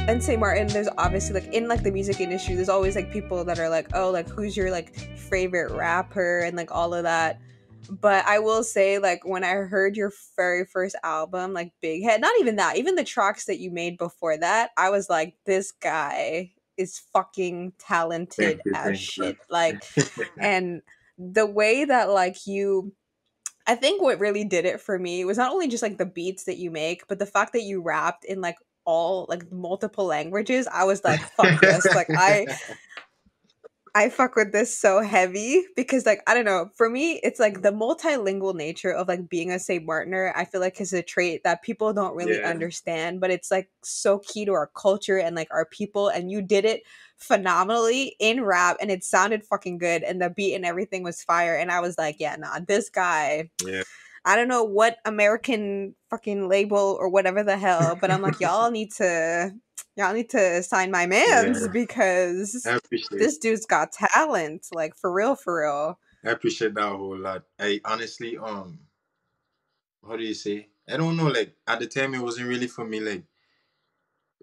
in St. Maarten, there's obviously like in like the music industry, there's always like people that are like, oh, like who's your like favorite rapper and like all of that. But I will say, like, when I heard your very first album, like Big Head, not even that, even the tracks that you made before that, I was like, this guy is fucking talented as Thank you. shit. Like, and the way that like you, I think what really did it for me was not only just like the beats that you make, but the fact that you rapped in like all like multiple languages. I was like, fuck yes. Like I fuck with this so heavy because like I don't know, for me it's like the multilingual nature of like being a St. Martiner, I feel like is a trait that people don't really Yeah, understand, but it's like so key to our culture and like our people, and you did it phenomenally in rap and it sounded fucking good and the beat and everything was fire, and I was like, yeah, nah, this guy, yeah. I don't know what American fucking label or whatever the hell, but I'm like, y'all need to sign my Yeah, mans because I appreciate this dude's got talent, like for real, for real. I appreciate that a whole lot. I honestly, how do you say? I don't know. Like at the time, it wasn't really for me. Like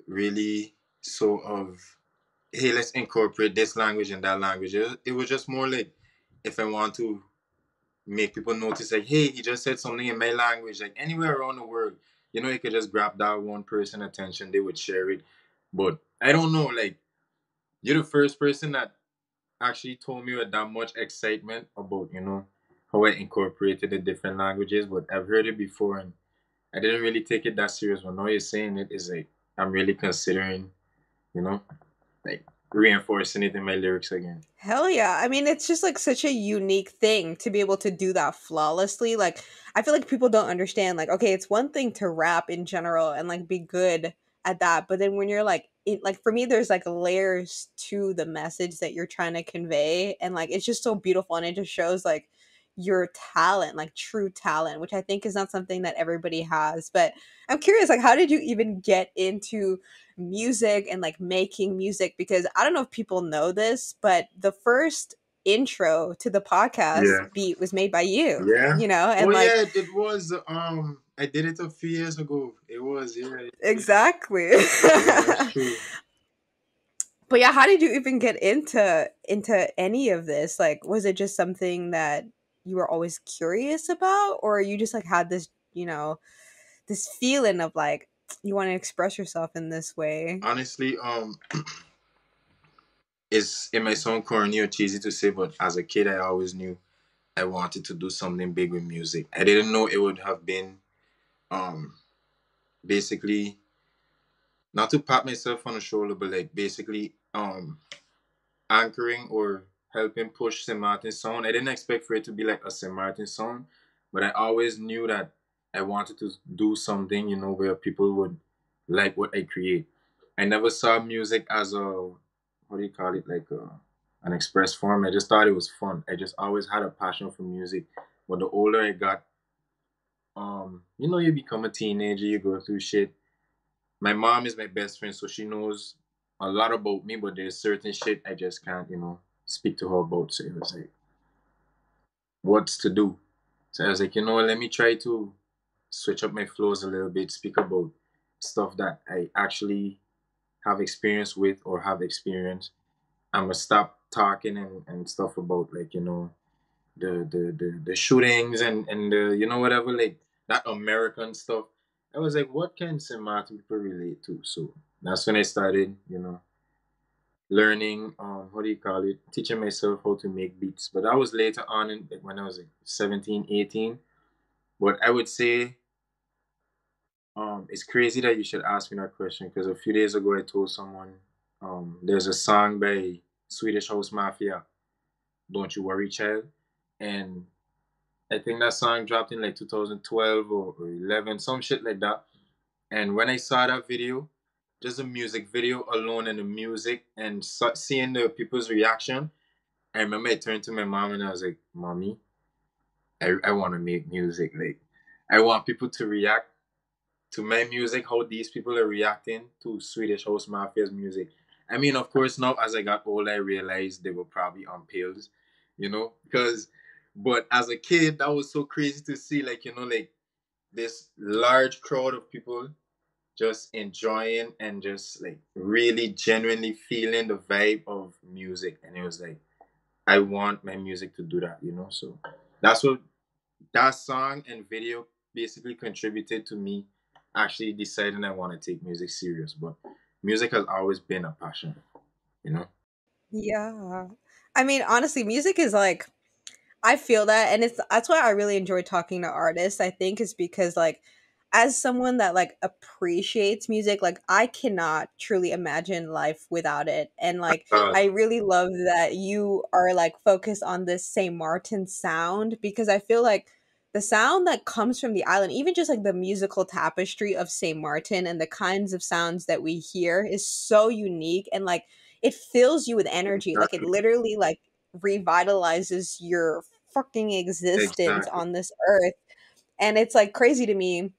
really, sort of, hey, let's incorporate this language and that language. It was just more like if I want to make people notice, like, hey, he just said something in my language, like anywhere around the world, you could just grab that one person attention, they would share it. But I don't know, like, you're the first person that actually told me with that much excitement about, how I incorporated the different languages. But I've heard it before and I didn't really take it that serious. But now you're saying it is like, I'm really considering, you know, like reinforcing it in my lyrics again. Hell yeah. I mean, it's just like such a unique thing to be able to do that flawlessly. Like, I feel like people don't understand, like, okay, it's one thing to rap in general and like be good at that. But then when you're like, like for me, there's like layers to the message that you're trying to convey. And like, it's just so beautiful. And it just shows like your talent, like true talent, which I think is not something that everybody has. But I'm curious, like, how did you even get into music and like making music? Because I don't know if people know this, but the first intro to the podcast Yeah. beat was made by you, Yeah. you know? Oh And like, yeah, it was I did it a few years ago. It was, yeah. exactly. Yeah, that's true. But yeah, how did you even get into any of this? Like, was it just something that you were always curious about, or you just like had this, this feeling of like you want to express yourself in this way? Honestly, it may sound corny or cheesy to say, but as a kid I always knew I wanted to do something big with music. I didn't know it would have been um basically not to pat myself on the shoulder, but like basically anchoring or helping push Sint Maarten Sound. I didn't expect for it to be like a Sint Maarten Sound, but I always knew that I wanted to do something, where people would like what I create. I never saw music as a, what do you call it, like an express form. I just thought it was fun. I just always had a passion for music. But the older I got, you become a teenager, you go through shit. My mom is my best friend, so she knows a lot about me, but there's certain shit I just can't, speak to her about. So it was like, what's to do? So I was like, let me try to switch up my flows a little bit, speak about stuff that I actually have experience with or have experienced. I'm gonna stop talking and stuff about, like, the shootings and the, whatever, like that American stuff. I was like, what can St. Martin people relate to? So that's when I started, learning, what do you call it, teaching myself how to make beats. But that was later on, like, when I was like 17, 18. But I would say, it's crazy that you should ask me that question, because a few days ago I told someone, there's a song by Swedish House Mafia, Don't You Worry Child. And I think that song dropped in like 2012 or 11, some shit like that. And when I saw that video, just the music video alone and the music and seeing the people's reaction, I remember I turned to my mom and I was like, Mommy, I want to make music. Like, I want people to react to my music how these people are reacting to Swedish House Mafia's music. I mean, of course, now as I got older, I realized they were probably on pills, because, but as a kid, that was so crazy to see, like, like this large crowd of people just enjoying and just like really genuinely feeling the vibe of music. And it was like, I want my music to do that, you know? So that's what that song and video basically contributed to me actually deciding I want to take music serious. But music has always been a passion, you know? Yeah. I mean, honestly, music is like I feel that, and it's that's why I really enjoy talking to artists. I think is because like as someone that like appreciates music, like I cannot truly imagine life without it. And like Uh, I really love that you are like focused on this St. Martin sound because I feel like the sound that comes from the island, even just like the musical tapestry of St. Martin and the kinds of sounds that we hear is so unique and like it fills you with energy. Like it exactly. literally like revitalizes your fucking existence Exactly. on this earth. And it's like crazy to me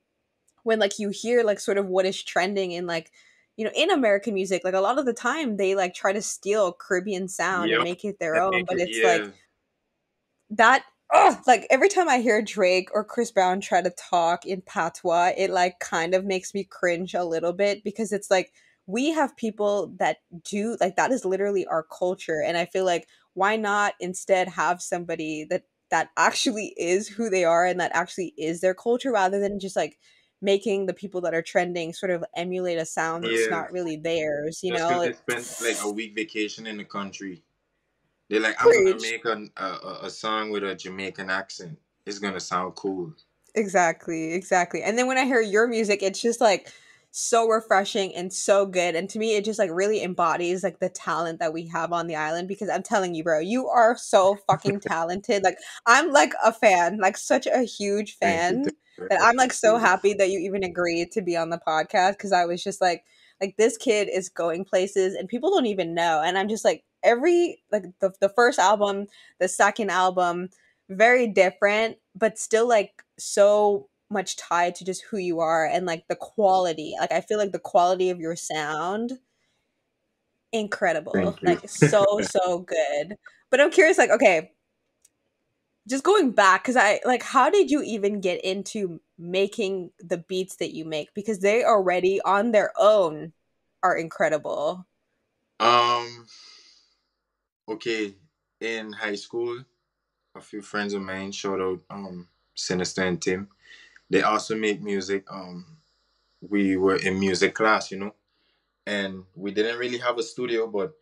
when like you hear like sort of what is trending in like in American music, like a lot of the time they like try to steal Caribbean sound and Yep. make it their And own, make but it, it's like yeah. that like every time I hear Drake or Chris Brown try to talk in patois, it like kind of makes me cringe a little bit because it's like we have people that do like that is literally our culture, and I feel like why not instead have somebody that actually is who they are and that actually is their culture rather than just like making the people that are trending sort of emulate a sound that's Yeah. not really theirs, Just because they spent like a week vacation in the country. They're like, I'm gonna Preach. make a song with a Jamaican accent. It's gonna sound cool. Exactly, exactly. And then when I hear your music, it's just like so refreshing and so good. And to me, it just like really embodies like the talent that we have on the island because I'm telling you, bro, you are so fucking talented. Like I'm like a fan, like such a huge Thank you. fan Thank you. that I I'm like so appreciate it. happy that you even agreed to be on the podcast because I was just like this kid is going places and people don't even know. And I'm just like every like the first album, the second album, very different, but still like so much tied to just who you are and like the quality. Like I feel like the quality of your sound, incredible. Thank you. Like so good. But I'm curious, like, okay, just going back, because I like how did you even get into making the beats that you make? Because they already on their own are incredible. um. Okay. In high school, a few friends of mine, shout out Sinister and Tim. They also make music. We were in music class, you know, and we didn't really have a studio, but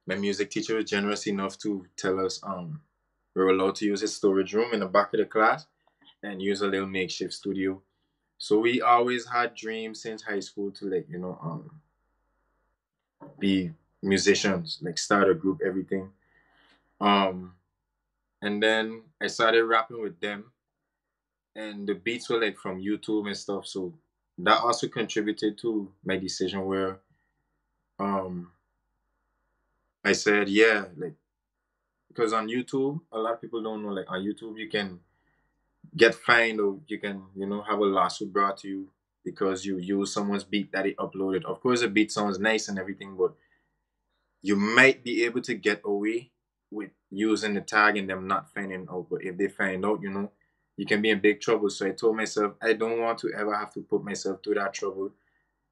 my music teacher was generous enough to tell us we were allowed to use his storage room in the back of the class and use a little makeshift studio. So we always had dreams since high school to like, be musicians, like start a group, everything. Um and then I started rapping with them and the beats were like from YouTube and stuff. So that also contributed to my decision where um I said, yeah, like because on YouTube, a lot of people don't know like on YouTube you can get fined or you can, have a lawsuit brought to you because you use someone's beat that they uploaded. Of course the beat sounds nice and everything, but you might be able to get away with using the tag and them not finding out. But if they find out, you can be in big trouble. So I told myself I don't want to ever have to put myself through that trouble.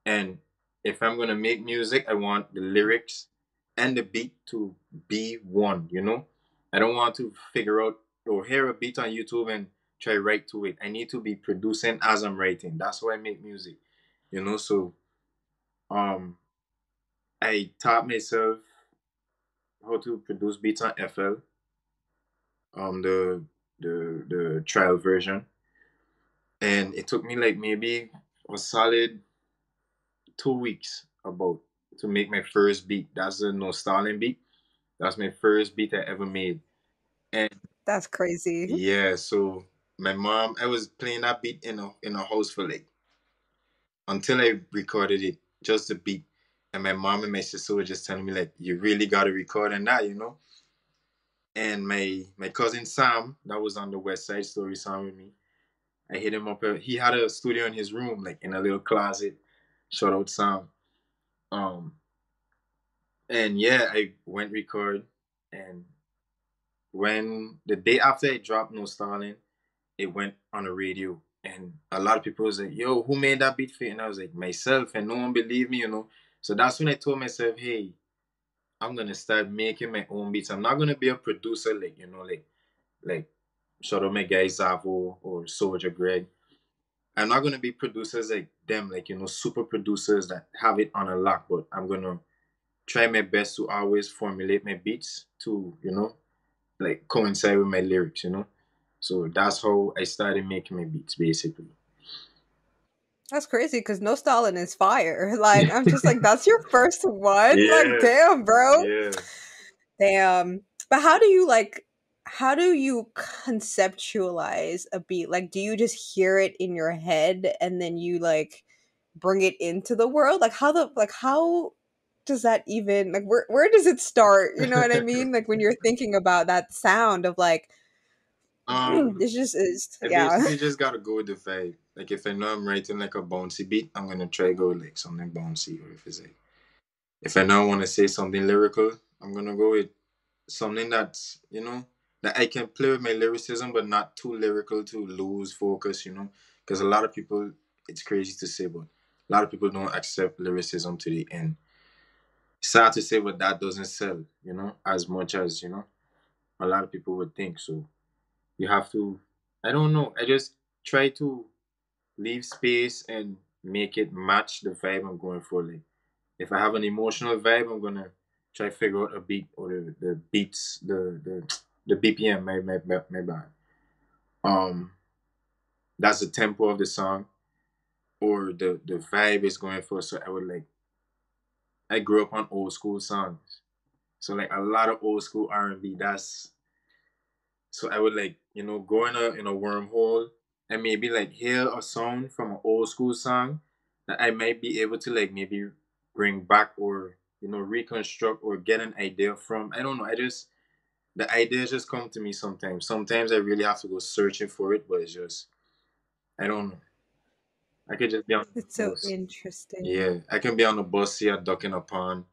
And if I'm gonna make music, I want the lyrics and the beat to be one. I don't want to figure out or hear a beat on YouTube and try write to it. I need to be producing as I'm writing. That's why I make music. So um I taught myself how to produce beats on FL, the trial version. And it took me like maybe a solid 2 weeks about to make my first beat. That's the No Stalin beat. That's my first beat I ever made. And That's crazy. yeah, so my mom, I was playing that beat in a house for like until I recorded it, just the beat. And my mom and my sister were just telling me like, you really gotta record on that. And my cousin Sam, that was on the West Side Story Sam with me. I hit him up. He had a studio in his room, like in a little closet. Shout out Sam. Um, and yeah, I went record, and when the day after I dropped No Stalin, it went on the radio, And a lot of people was like, yo, who made that beat for you? And I was like, myself, and no one believed me, you know. So that's when I told myself, hey, I'm gonna start making my own beats. I'm not gonna be a producer like, you know, like shout out my guy Zavo or Soldier Greg. I'm not gonna be producers like them, like, you know, super producers that have it on a lock, but I'm gonna try my best to always formulate my beats to, you know, like coincide with my lyrics, you know. So that's how I started making my beats basically. That's crazy because No Stalin is fire. Like, I'm just like, that's your first one? Like, Yeah, damn, bro. yeah. Damn. But how do you conceptualize a beat? Like, do you just hear it in your head and then you like bring it into the world? How does that even like where does it start? You know what I mean? Like when you're thinking about that sound of like Um, this just is I yeah. basically just gotta go with the vibe. Like if I know I'm writing like a bouncy beat, I'm gonna try go with like something bouncy. Or if it's like if I know I want to say something lyrical, I'm gonna go with something that's, you know, that I can play with my lyricism, but not too lyrical to lose focus. You know, because a lot of people, it's crazy to say, but a lot of people don't accept lyricism to the end. Sad to say, but that doesn't sell. You know, as much as, you know, a lot of people would think. So you have to. I don't know. I just try to leave space and make it match the vibe I'm going for. Like if I have an emotional vibe, I'm gonna try to figure out a beat or the beats, the BPM, my bad. Um, that's the tempo of the song or the vibe is going for. So I would like I grew up on old school songs, so like a lot of old school R&B. That's so I would like, you know, go in a wormhole and maybe like hear a song from an old school song that I might be able to like maybe bring back or, you know, reconstruct or get an idea from. I don't know. I just the ideas just come to me sometimes. Sometimes I really have to go searching for it, but it's just I don't know. I could just be on It's the so bus. interesting. Yeah, I can be on the bus here, ducking a pond,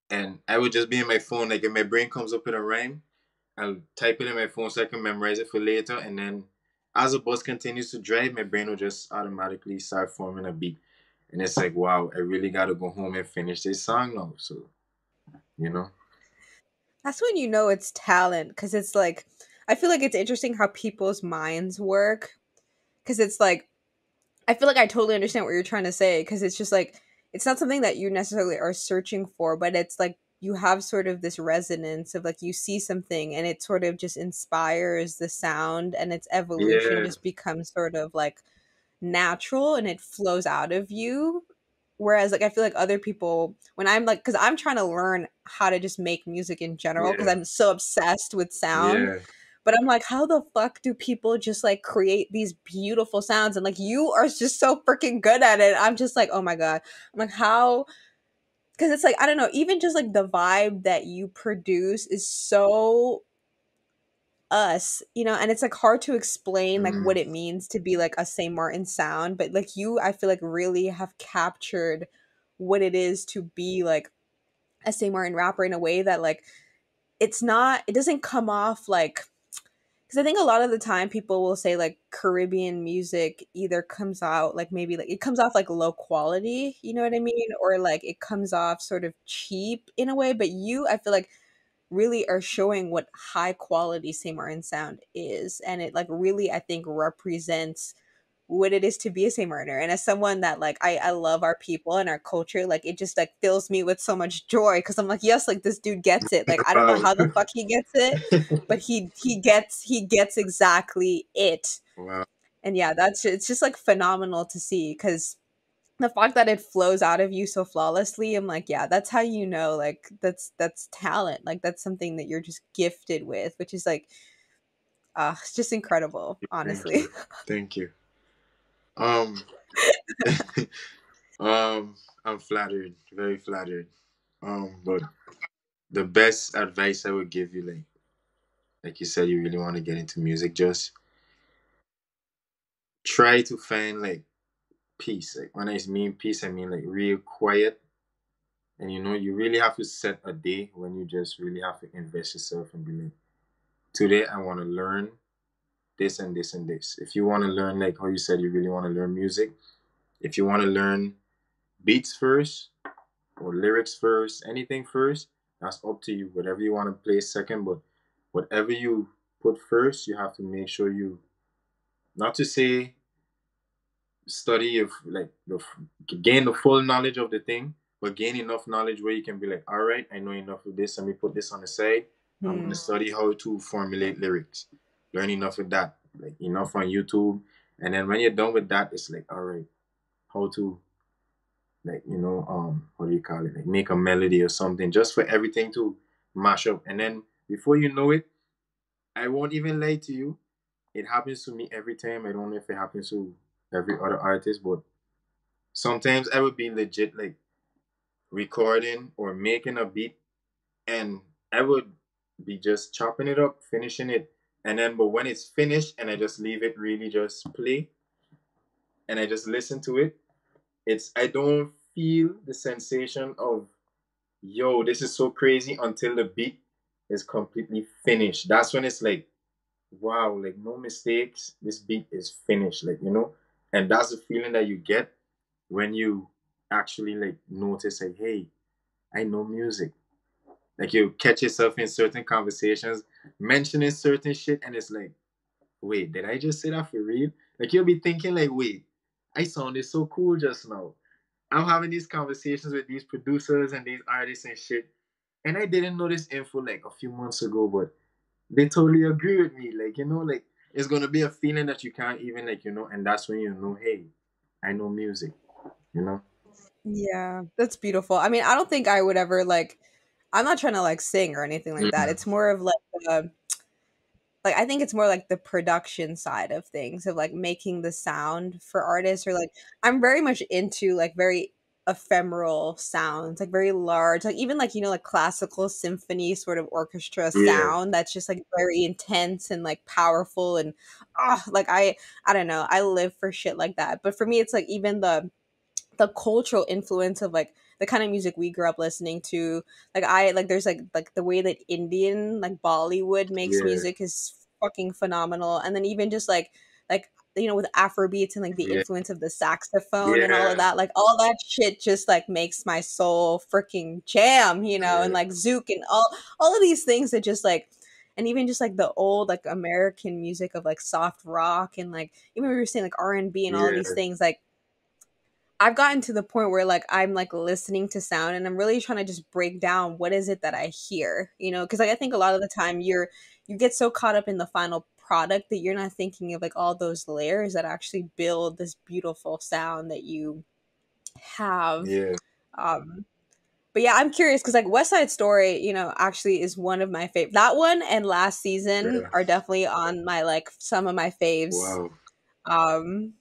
and I would just be in my phone. Like if my brain comes up with a rhyme, I'll type it in my phone so I can memorize it for later. And then as the bus continues to drive, my brain will just automatically start forming a beat. And it's like, wow, I really got to go home and finish this song now. So, you know? That's when you know it's talent because it's like I feel like it's interesting how people's minds work because it's like I feel like I totally understand what you're trying to say because it's just like it's not something that you necessarily are searching for, but it's like you have sort of this resonance of like you see something and it sort of just inspires the sound and its evolution Yeah, just becomes sort of like natural and it flows out of you. Whereas like I feel like other people when I'm like because I'm trying to learn how to just make music in general because yeah, I'm so obsessed with sound, yeah. but I'm like, how the fuck do people just like create these beautiful sounds? And like, you are just so freaking good at it. I'm just like, oh my God. I'm like, how? Because it's like, I don't know, even just like the vibe that you produce is so us, and it's like hard to explain like Mm, what it means to be like a St. Martin sound. But like, you, I feel like really have captured what it is to be like a St. Martin rapper in a way that like, it doesn't come off like because I think a lot of the time people will say like Caribbean music either comes out like maybe like it comes off like low quality, you know what I mean? Or like it comes off sort of cheap in a way. But you, I feel like, really are showing what high quality St. Martin sound is. And it like really, I think, represents what it is to be a St. Martiner. And as someone that like I love our people and our culture, like it just like fills me with so much joy because I'm like, yes, like this dude gets it. Like I don't know wow. how the fuck he gets it, but he gets exactly it. Wow. And yeah, it's just like phenomenal to see because the fact that it flows out of you so flawlessly, I'm like, yeah, that's how you know, like that's talent. Like that's something that you're just gifted with, which is like it's just incredible, Thank honestly. you. Thank you. Um, I'm flattered, very flattered. But the best advice I would give you, like you said, you really want to get into music, just try to find like peace. Like when I mean peace, I mean like real quiet. And you know, you really have to set a day when you just really have to invest yourself and be like, today I want to learn this and this and this. If you want to learn, like how you said, you really want to learn music. If you want to learn beats first or lyrics first, anything first, that's up to you. Whatever you want to play second, but whatever you put first, you have to make sure you, not to say study if like gain the full knowledge of the thing, but gain enough knowledge where you can be like, all right, I know enough of this. Let me put this on the side. I'm gonna Hmm. study how to formulate lyrics. Learn enough of that, like enough on YouTube. And then when you're done with that, it's like, all right, how to like what do you call it? Like make a melody or something, just for everything to mash up. And then before you know it, I won't even lie to you. It happens to me every time. I don't know if it happens to every other artist, but sometimes I would be legit like recording or making a beat, and I would be just chopping it up, finishing it, and then but when it's finished and I just leave it really just play and I just listen to it, it's I don't feel the sensation of yo, this is so crazy until the beat is completely finished. That's when it's like, wow, like no mistakes, this beat is finished, and that's the feeling that you get when you actually like notice like, hey, I know music. Like you catch yourself in certain conversations mentioning certain shit, and it's like, wait, did I just say that for real? Like you'll be thinking like, wait, I sounded so cool just now. I'm having these conversations with these producers and these artists and shit, and I didn't know this info like a few months ago, but they totally agree with me. Like like it's gonna be a feeling that you can't even and that's when you know, hey, I know music. You know. Yeah, that's beautiful. I mean, I don't think I would ever like I'm not trying to like sing or anything like that. Mm. It's more of like I think it's more like the production side of things of like making the sound for artists or like I'm very much into like very ephemeral sounds, like very large, like even like like classical symphony sort of orchestra Yeah. sound that's just like very intense and like powerful and like I don't know, I live for shit like that. But for me it's like even the cultural influence of like the kind of music we grew up listening to. Like I like there's like the way that Indian like Bollywood makes Yeah. music is fucking phenomenal. And then even just like with Afrobeats and like the Yeah. influence of the saxophone and all of Yeah. that, like all that shit just like makes my soul freaking jam, and Yeah. like Zouk and all of these things that just like and even just like the old like American music of like soft rock and like even we were saying like R&B and B and all of these Yeah. things like I've gotten to the point where like I'm like listening to sound and I'm really trying to just break down what is it that I hear, because like I think a lot of the time you get so caught up in the final product that you're not thinking of like all those layers that actually build this beautiful sound that you have. Yeah. Um but yeah, I'm curious because like West Side Story, actually is one of my favorite. That one and Last Season Yeah. are definitely on my like some of my faves. Wow. um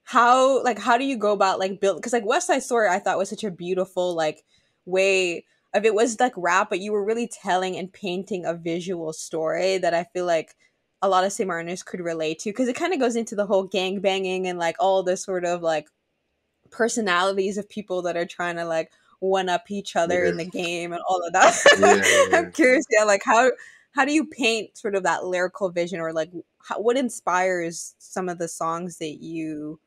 how do you go about like build because like West Side Story I thought was such a beautiful like way of it was like rap but you were really telling and painting a visual story that I feel like a lot of St. Martiners could relate to because it kind of goes into the whole gang banging and like all this sort of like personalities of people that are trying to like one up each other Yeah. in the game and all of that. Yeah. I'm Yeah. curious, yeah, like how do you paint sort of that lyrical vision or like what inspires some of the songs that you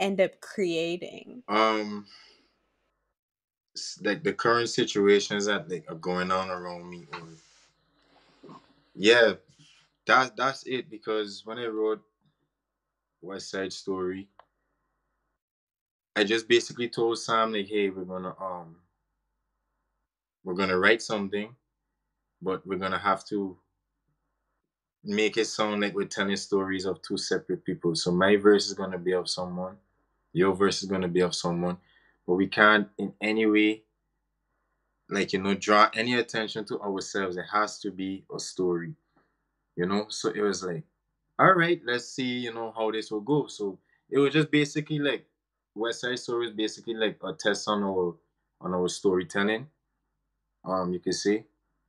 end up creating? Like the current situations that like are going on around me, or yeah, that's it. Because when I wrote West Side Story, I just basically told Sam like, hey, we're gonna write something, but we're gonna have to make it sound like we're telling stories of two separate people. So my verse is gonna be of someone, your verse is gonna be of someone, but we can't in any way draw any attention to ourselves. It has to be a story. So it was like, all right, let's see, how this will go. So it was just basically like West Side Story is basically like a test on our storytelling, you could say.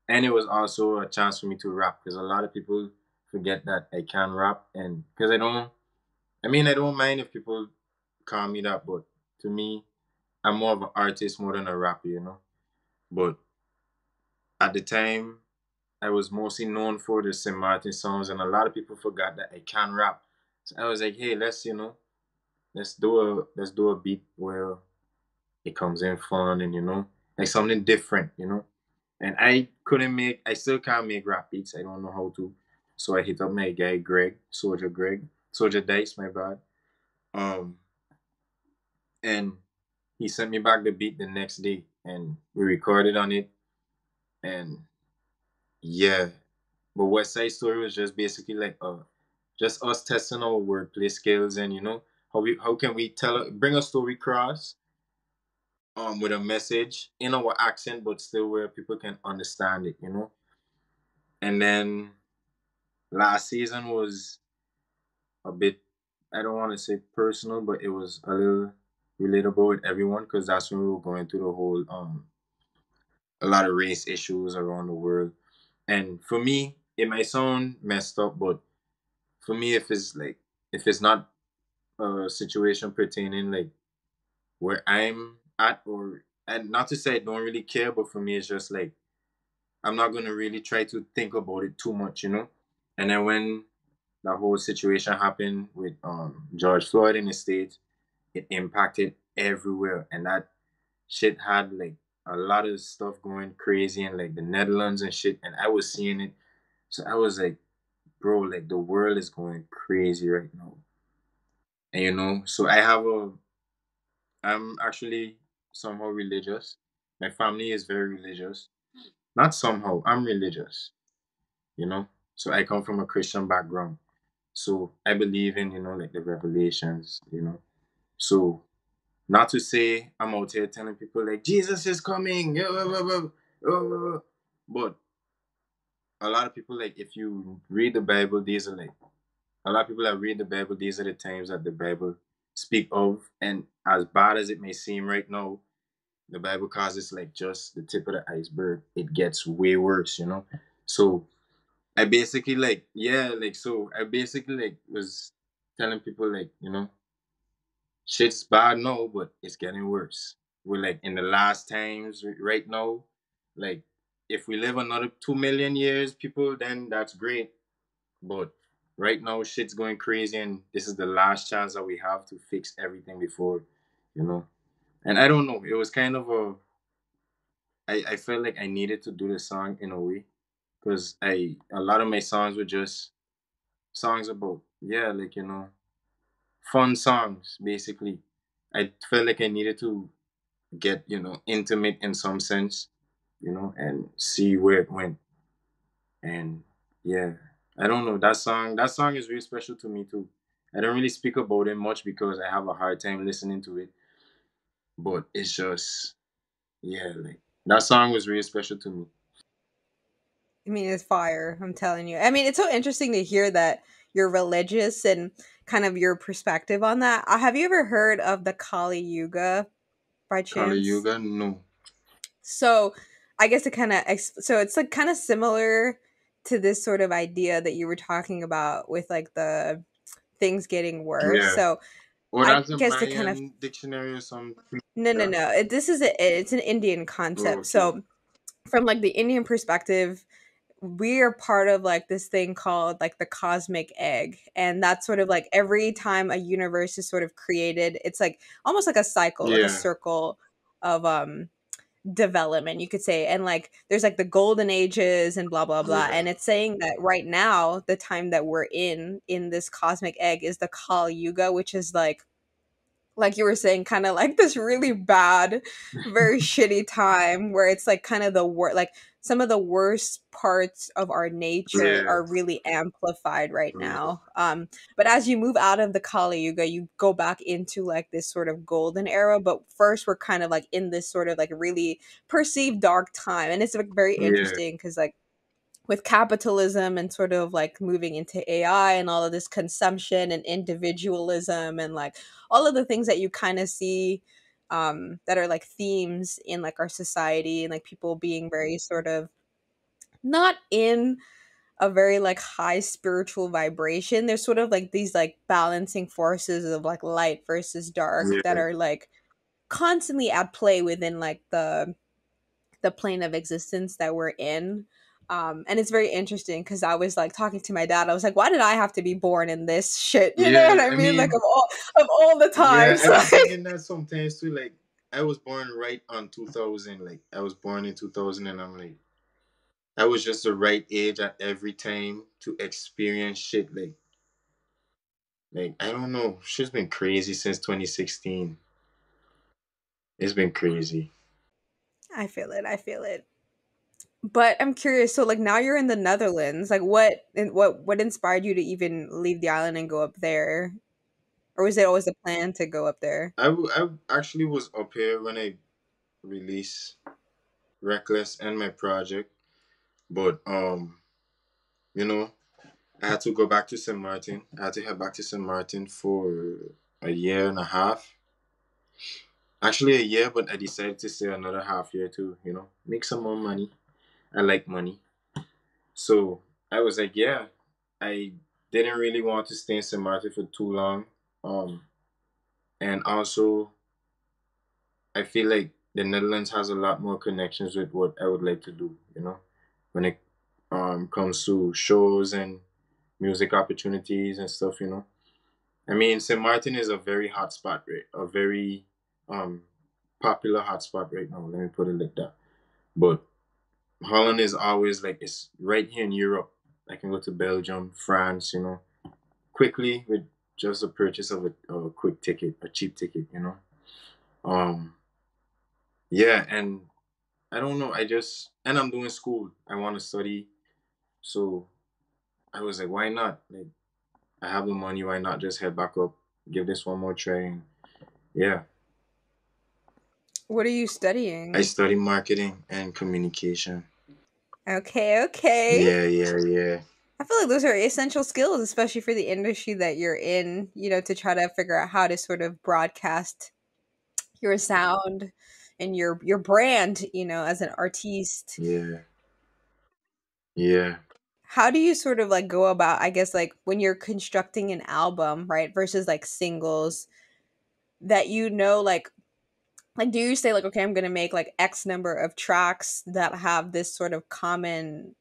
And it was also a chance for me to rap because a lot of people forget that I can rap, and because I don't mind if people call me that, but to me, I'm more of an artist more than a rapper. But at the time, I was mostly known for the Sint Maartener songs, and a lot of people forgot that I can rap. So I was like, hey, let's do a beat where it comes in fun and like something different. And I still can't make rap beats. I don't know how to. So I hit up my guy Greg, Soldier Dice, my bad. Um, and he sent me back the beat the next day, and we recorded on it. And yeah, but West Side Story was just basically like just us testing our wordplay skills, and how can we bring a story across with a message in our accent, but still where people can understand it. And then last season was a bit, I don't want to say personal, but it was a little relatable with everyone because that's when we were going through the whole a lot of race issues around the world. And for me, it might sound messed up, but for me, if it's not a situation pertaining like where I'm at, or and not to say I don't really care, but for me, it's just like I'm not gonna really try to think about it too much. And then when that whole situation happened with George Floyd in the States, it impacted everywhere, and that shit had like a lot of stuff going crazy in like the Netherlands and shit, and I was seeing it, so I was like, bro, like the world is going crazy right now, and so I'm actually somehow religious. My family is very religious. Not somehow, I'm religious, you know. So I come from a Christian background. So I believe in, like the revelations. So not to say I'm out here telling people like Jesus is coming, but a lot of people, like, if you read the Bible, these are like a lot of people that read the Bible, these are the times that the Bible speak of. And as bad as it may seem right now, the Bible calls this like just the tip of the iceberg. It gets way worse. So I basically like, yeah, like, so I basically like was telling people like, shit's bad now, but it's getting worse. We're like in the last times right now. Like, if we live another 2 million years, people, then that's great. But right now, shit's going crazy, and this is the last chance that we have to fix everything before, you know. And I don't know. It was kind of I felt like I needed to do the song in a way because a lot of my songs were just songs about, yeah, like, fun songs basically. I felt like I needed to get, intimate in some sense, and see where it went. And yeah, I don't know, that song is really special to me too. I don't really speak about it much because I have a hard time listening to it, but it's just, yeah, like, that song was really special to me. I mean, it's fire. I'm telling you. I mean, it's so interesting to hear that you're religious and kind of your perspective on that. Have you ever heard of the Kali Yuga by Kali chance? Yuga, no. So, I guess it kind of so it's like kind of similar to this sort of idea that you were talking about with like the things getting worse. Yeah. So, Or I that's a guess to kind of Mayan dictionary or something. no, no, Yeah. no. This is it's an Indian Oh, concept. okay. So, from like the Indian perspective, we are part of like this thing called like the cosmic egg, and that's sort of like every time a universe is sort of created, it's like almost like a cycle, like a Yeah. circle of development, you could say. And like there's like the golden ages and blah blah blah, Yeah. and it's saying that right now the time that we're in this cosmic egg is the Kali Yuga, which is like you were saying, kind of like this really bad, very shitty time where it's like kind of the worst, like some of the worst parts of our nature Yeah. are really amplified right Yeah. now. But as you move out of the Kali Yuga, you go back into like this sort of golden era. But first, we're kind of like in this sort of like really perceived dark time, and it's like very Yeah. interesting because like with capitalism and sort of like moving into AI and all of this consumption and individualism and like all of the things that you kind of see that are like themes in like our society, and like people being very sort of not in a very like high spiritual vibration. There's sort of like these like balancing forces of like light versus dark that Yeah. are like constantly at play within like the plane of existence that we're in. And it's very interesting because I was like talking to my dad. I was like, "Why did I have to be born in this shit?" You know what Yeah, I I mean? Like mean, of all the yeah, times. I be thinking that sometimes too. Like, I was born right on 2000. Like, I was born in 2000, and I'm like, I was just the right age at every time to experience shit. Like I don't know, shit's been crazy since 2016. It's been crazy. I feel it. I feel it. But I'm curious. So, like, now you're in the Netherlands. Like, what inspired you to even leave the island and go up there? Or was it always the plan to go up there? I actually was up here when I released Rekless and my project, but you know, I had to go back to St. Martin. I had to head back to St. Martin for a year and a half. Actually, a year, but I decided to stay another half year to, make some more money. I like money. So I was like, yeah, I didn't really want to stay in St. Martin for too long. Um, and also, I feel like the Netherlands has a lot more connections with what I would like to do, when it comes to shows and music opportunities and stuff. I mean, St. Martin is a very hot spot, right? A very um popular hot spot right now. Let me put it like that. But Holland is always like it's right here in Europe. I can go to Belgium, France, quickly with just the purchase of a quick ticket, a cheap ticket. Um, yeah, and I don't know. And I'm doing school. I want to study, so I was like, why not? Like, I have the money. Why not just head back up, give this one more try? And yeah, What are you I studying? study marketing and communication. Okay, okay. Yeah, yeah, yeah, I feel like those are essential skills, especially for the industry that you're in, to try to figure out how to sort of broadcast your sound and your brand, as an artiste. yeah, yeah, How do you sort of like go about, I guess, like when you're constructing an album, right, versus like singles that like do you say like, okay, I'm gonna make like X number of tracks that have this sort of common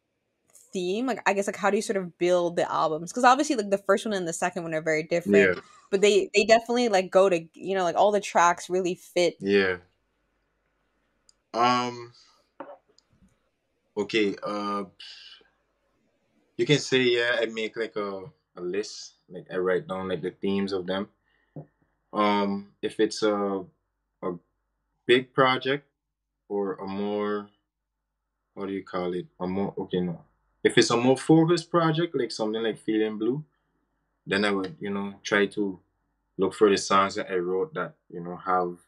theme? Like, I guess, like how do you sort of build the albums? Because obviously like the first one and the second one are very different, yeah, but they definitely like go to, like all the tracks really fit. yeah. Um. Okay. You can say yeah. I make like a list. Like I write down like the themes of them. If it's a big project or a more, what do you call it? A more, okay, no. If it's a more focused project, like something like Feeling Blue, then I would, try to look for the songs that I wrote that, have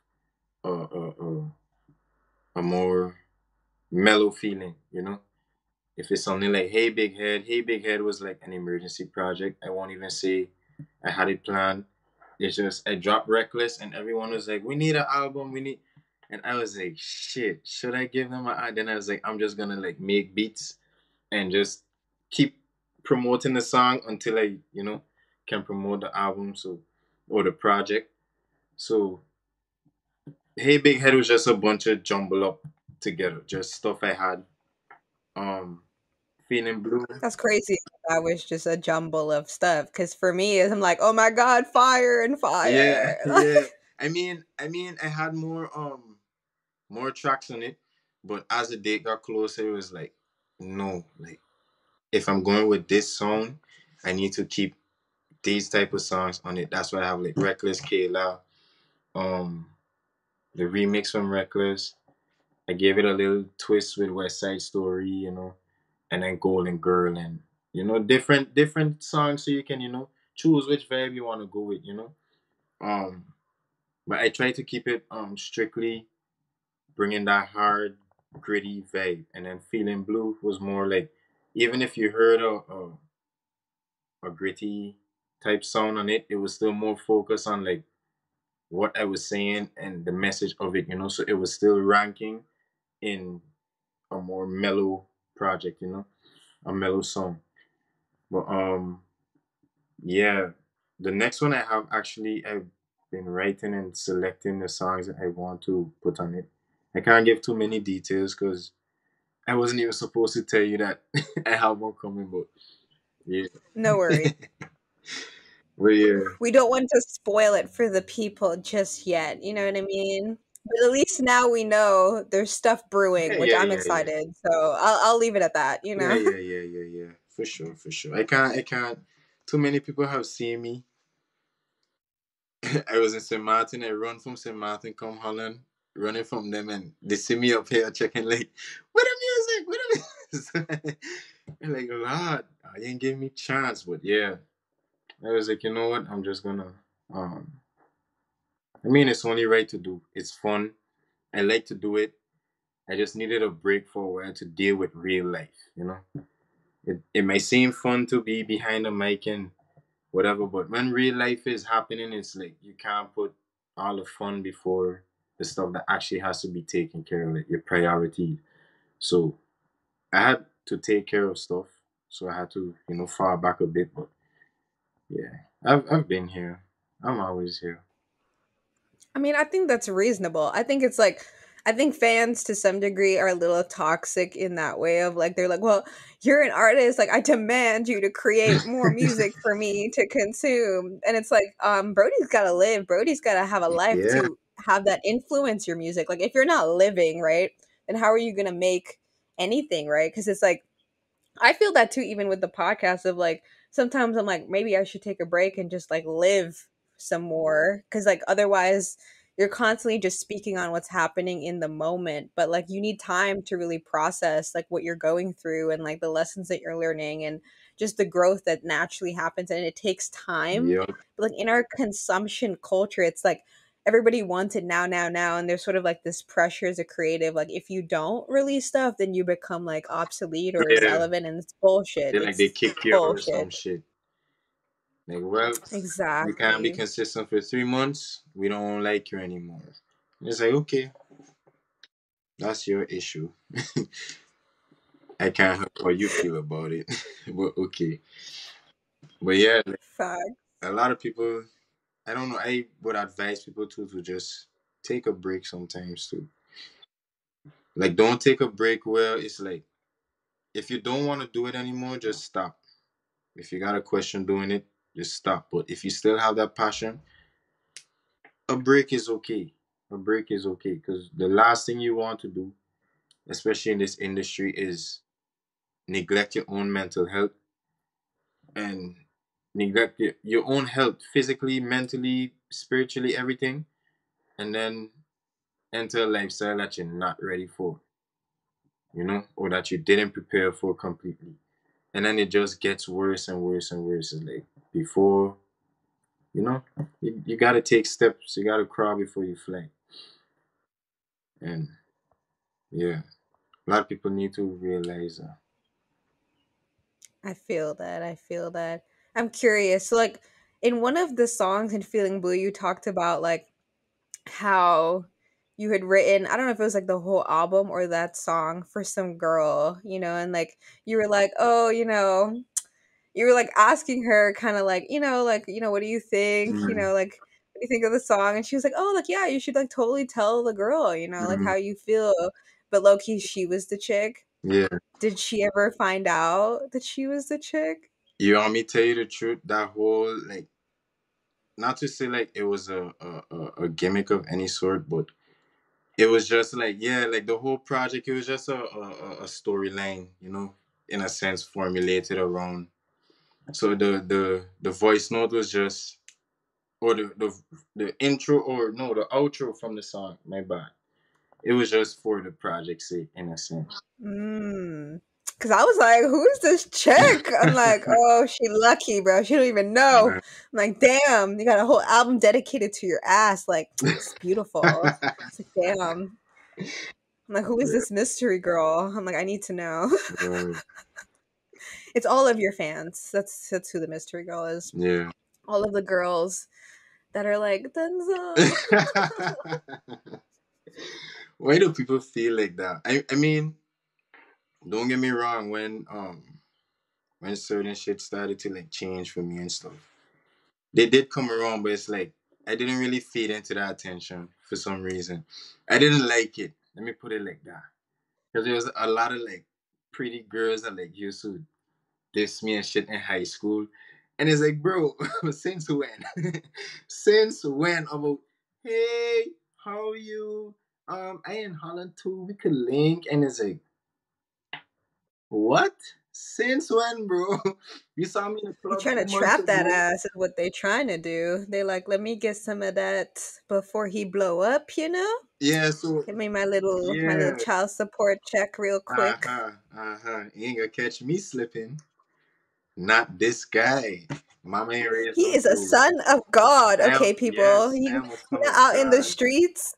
a more mellow feeling. If it's something like Hey Big Head was like an emergency project. I won't even say I had it planned. It's just I dropped Rekless and everyone was like, we need an album, we need, and I was like, shit, should I give them a, then I was like, I'm just gonna like make beats and just keep promoting the song until I, can promote the album, so, or the project. So Hey Big Head was just a bunch of jumble up together, just stuff I had. Um, Feeling Blue. That's crazy. That was just a jumble of stuff. Because for me, I'm like, oh my god, fire and Yeah, fire. yeah. I had more tracks on it, but as the date got closer, it was like, no, like if I'm going with this song, I need to keep these type of songs on it. That's why I have like Reckless Kayla, um, the remix from Reckless. I gave it a little twist with West Side Story, and then Golden Girl and different songs so you can, choose which vibe you want to go with. Um but I try to keep it strictly bringing that hard, gritty vibe. And then Feeling Blue was more like, even if you heard a gritty type sound on it, it was still more focused on like what I was saying and the message of it. So it was still ranking in a more mellow project, a mellow song. But yeah, the next one I have actually I've been writing and selecting the songs that I want to put on it. I can't give too many details because I wasn't even supposed to tell you that I have one coming, but yeah. No worries. But yeah. We don't want to spoil it for the people just yet. You know what I mean? But at least now we know there's stuff Yeah, brewing, which yeah, I'm yeah, yeah. excited. So I'll leave it at that. You Yeah, know. yeah, yeah, yeah, yeah. For sure, for sure. I can't. Too many people have seen me. I was in St. Martin. I run from St. Martin, come Holland, running from them, and they see me up here checking like, what the music? What the music? And like, Lord, I didn't give me chance, but yeah, I was like, you know what? I'm just gonna. Um, I mean, it's only right to do. It's fun. I like to do it. I just needed a break for a while to deal with real life. It may seem fun to be behind a mic and whatever, but when real life is happening, it's like you can't put all the fun before the stuff that actually has to be taken care of, like your priorities. So I had to take care of stuff, so I had to, fall back a bit. But yeah, I've been here. I'm always here. I mean, I think that's reasonable. I think it's like I think fans to some degree are a little toxic in that way of like they're like, "Well, you're an artist, like I demand you to create more music for me to consume." And it's like, Brody's got to live. Brody's got to have a life Yeah, to have that influence your music. Like if you're not living, right? Then how are you going to make anything, right? Cuz it's like I feel that too, even with the podcast of like sometimes I'm like, maybe I should take a break and just like live some more. Cause like otherwise you're constantly just speaking on what's happening in the moment. But like you need time to really process like what you're going through and like the lessons that you're learning and just the growth that naturally happens. And it takes time. yep, But like in our consumption culture, it's like everybody wants it now, now, now. And there's sort of like this pressure as a creative. Like if you don't release stuff, then you become like obsolete or yeah. irrelevant. And it's bullshit. They like they It's kick you out or some bullshit. shit. Like, well, you can't be Exactly. consistent for 3 months. We don't like you anymore. It's like, okay, that's your issue. I can't help how you feel about it. But okay. But yeah, like, Fact. a lot of people, I don't know, I would advise people to just take a break sometimes too. Like, don't take a break where it's like, if you don't want to do it anymore, just stop. If you got a question doing it, just stop. But if you still have that passion, a break is okay. A break is okay because the last thing you want to do, especially in this industry, is neglect your own mental health and neglect your own health physically, mentally, spiritually, everything, and then enter a lifestyle that you're not ready for, or that you didn't prepare for completely. And then it just gets worse and worse and worse. It's like before, you know, you got to take steps, you got to crawl before you fly. And yeah, a lot of people need to realize that. I feel that. I feel that. I'm curious. So like in one of the songs in Feeling Blue, you talked about like how you had written, I don't know if it was like the whole album or that song for some girl, and like you were like, oh, you were like asking her kind of like, what do you think? Mm-hmm. Like what do you think of the song? And she was like, oh, like yeah, you should like totally tell the girl, like Mm-hmm. how you feel. But low key, she was the chick. Yeah. Did she ever find out that she was the chick? You want me to tell you the truth? That whole, like, not to say like it was a gimmick of any sort, but it was just like, yeah, like the whole project, it was just a storyline, in a sense formulated around. So the voice note was just, or the intro, or no, the outro from the song, my bad. It was just for the project's sake, in a sense. Mm. Cause I was like, "Who's this chick?" I'm like, "Oh, she lucky, bro. She don't even know." Right. I'm like, "Damn, you got a whole album dedicated to your ass. Like, it's beautiful." It's like, "Damn." I'm like, "Who is this mystery girl?" I'm like, "I need to know." Right. It's all of your fans. That's who the mystery girl is. Yeah. All of the girls that are like, "Dvnzo." Why do people feel like that? I mean, don't get me wrong, when certain shit started to like change for me and stuff. They did come around, but it's like I didn't really feed into that attention for some reason. I didn't like it. Let me put it like that. Because there was a lot of like pretty girls that like used to diss me and shit in high school. And it's like, bro, since when? Since when? About, hey, how are you? I in Holland too. We could link. And it's like, what? Since when, bro? You saw me in the You're club trying to 2 months trap that ago. ass is what they trying to do. They like, let me get some of that before he blow up, you know? Yeah, so Give me my little yeah. child support check real quick. Uh-huh. Uh-huh. You ain't gonna catch me slipping. Not this guy. Mama ain't raised He no is a fool. son of God, I am, okay, people. yes, I He am a son not of out in the God. streets.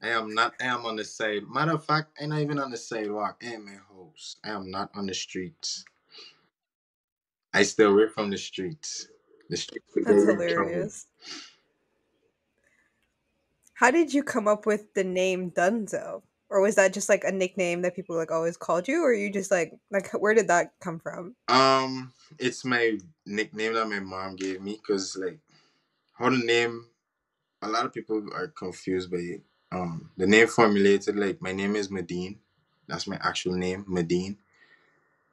I am not. I am on the side. Matter of fact, I'm not even on the sidewalk. I am a host. I am not on the streets. I stay away from the streets. The streets will get That's you in trouble. hilarious. How did you come up with the name Dunzo? Or was that just like a nickname that people like always called you, or you just like where did that come from? It's my nickname that my mom gave me because like how the name. A lot of people are confused by it. The name formulated like my name is Medine. That's my actual name, Medine.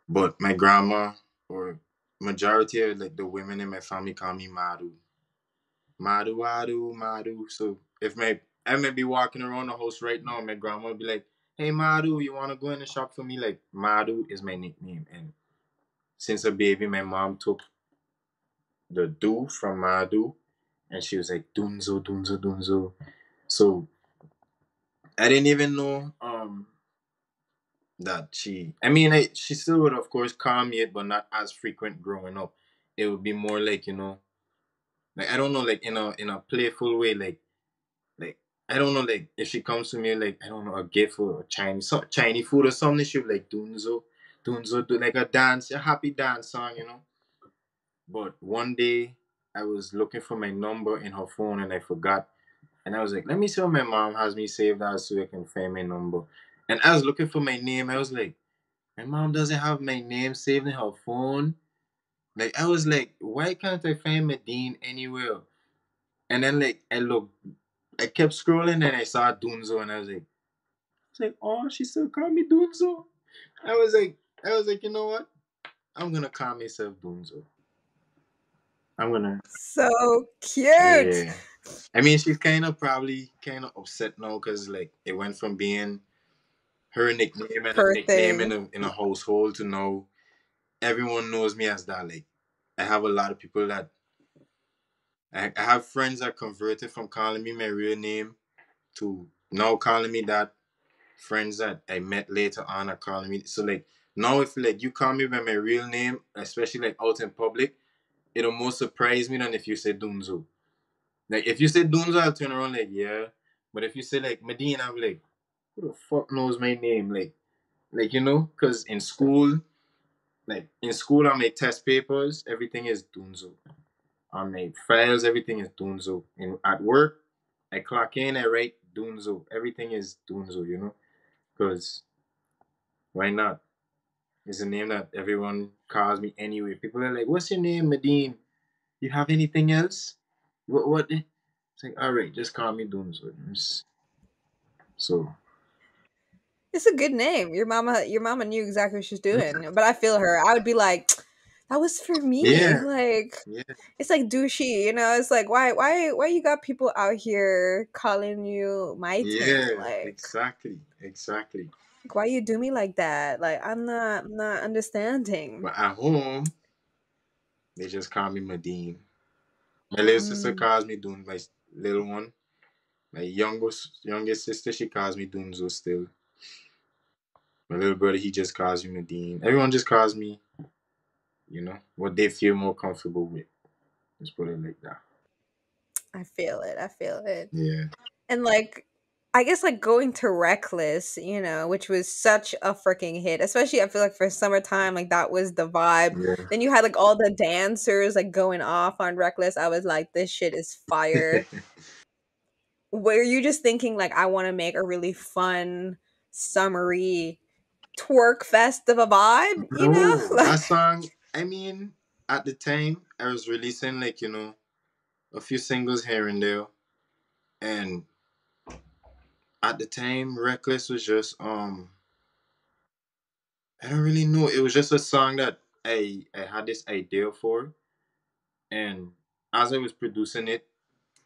But my grandma or majority of like the women in my family call me Madu. Madu, Madu, Madu. So if my I may be walking around the house right now, and my grandma will be like, "Hey Madu, you wanna go in the shop for me?" Like Madu is my nickname, and since a baby, my mom took the do from Madu, and she was like Dunzo, Dunzo, Dunzo. So I didn't even know that she. I mean, she still would of course call me it, but not as frequent growing up. It would be more like like I don't know, like in a playful way, like I don't know, like if she comes to me like I don't know a gift or Chinese Chinese food or something, she'll be like Dunzo, Dunzo, do like a dance, a happy dance song. But one day I was looking for my number in her phone and I forgot, and I was like, let me see what my mom has me saved as so I can find my number. And I was looking for my name. I was like, my mom doesn't have my name saved in her phone. Like I was like, why can't I find Medine anywhere? And then like I kept scrolling and I saw Dunzo and I was like, oh, she still call me Dunzo. I was like, you know what? I'm gonna call myself Dunzo. I'm gonna, So cute. yeah. I mean, she's kind of upset now because like it went from being her nickname and a Per nickname in thing. a household to now everyone knows me as that. Like I have a lot of people that I have friends that converted from calling me my real name to now calling me that. Friends that I met later on are calling me. So like now if like you call me by my real name, especially like out in public, it'll more surprise me than if you say Dunzo. Like if you say Dunzo, I'll turn around like yeah. But if you say like Medina, I'm like, who the fuck knows my name? Like, because in school on my test papers, everything is Dunzo. On my files, everything is Dunzo. And at work, I clock in, I write Dunzo. Everything is Dunzo. Because why not? It's a name that everyone calls me anyway. People are like, "What's your name, Medine? You have anything else? What?" It's like, all right, just call me Dunzo. So It's a good name. Your mama knew exactly what she was doing. But I feel her. I would be like, that was for me. yeah, Like yeah, it's like douchey. It's like why you got people out here calling you Maarten? yeah, exactly. Like, why you do me like that? Like I'm not understanding. But at home, they just call me Medine. My little sister Mm, calls me Dun. My little one, my youngest sister, she calls me Dunzo still. My little brother, he just calls me Medine. Everyone just calls me, what they feel more comfortable with. Let's put it like that. I feel it. I feel it. Yeah. And like I guess like going to Rekless, which was such a freaking hit. Especially I feel like for summertime, like that was the vibe. Yeah. Then you had like all the dancers like going off on Reckless. I was like, this shit is fire. Were you just thinking like I want to make a really fun, summery twerk fest of a vibe, No, that Like song, I mean, at the time, I was releasing like, a few singles here and there. And at the time, Reckless was just I don't really know. It was just a song that I had this idea for, and as I was producing it,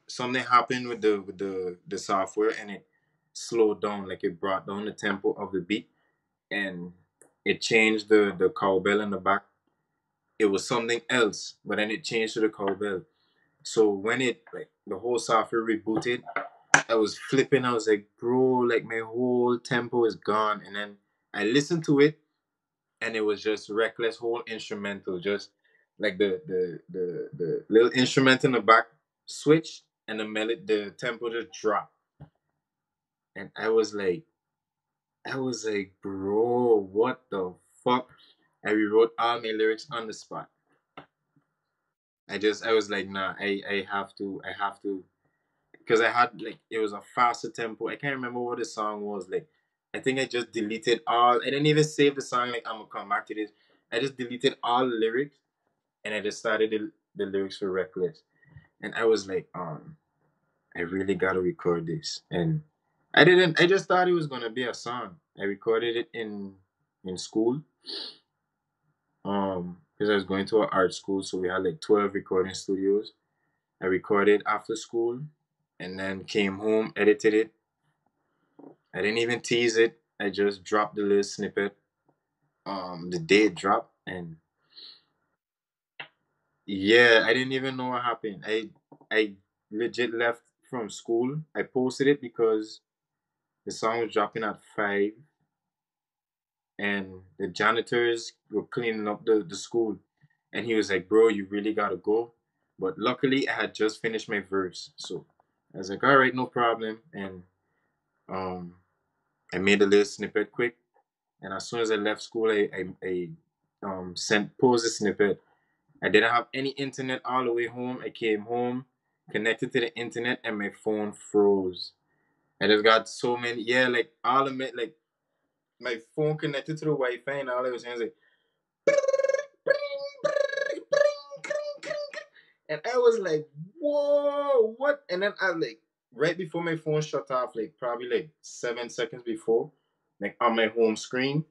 something happened with the software, and it slowed down. Like it brought down the tempo of the beat, and it changed the cowbell in the back. It was something else, but then it changed to the cowbell. So when it like the whole software rebooted, I was flipping. I was like, bro, like my whole tempo is gone. And then I listened to it, and it was just Rekless whole instrumental, just like the little instrument in the back switched, and the tempo just dropped. And I was like, bro, what the fuck? I rewrote all my lyrics on the spot. I was like, nah, I have to, because I had like it was a faster tempo. I can't remember what the song was like. I think I just deleted all. I didn't even save the song. Like I'm gonna come back to this. I just deleted all the lyrics, and I just started the lyrics for Reckless. And I was like, I really gotta record this. And I didn't. I just thought it was gonna be a song. I recorded it in school. Because I was going to an art school, so we had like 12 recording studios. I recorded after school, and then came home, edited it. I didn't even tease it. I just dropped the little snippet. The day it dropped, and yeah, I didn't even know what happened. I legit left from school. I posted it because the song was dropping at 5, and the janitors were cleaning up the school. And he was like, bro, you really gotta go. But luckily, I had just finished my verse. So I was like, all right, no problem. And um, I made a little snippet quick. And as soon as I left school, I sent pose the snippet. I didn't have any internet all the way home. I came home, connected to the internet, and my phone froze. I just got so many, yeah, like all of it, like my phone connected to the Wi-Fi, and all I was saying was like, and I was like, whoa, what? And then I like right before my phone shut off, like probably like 7 seconds before, like on my home screen,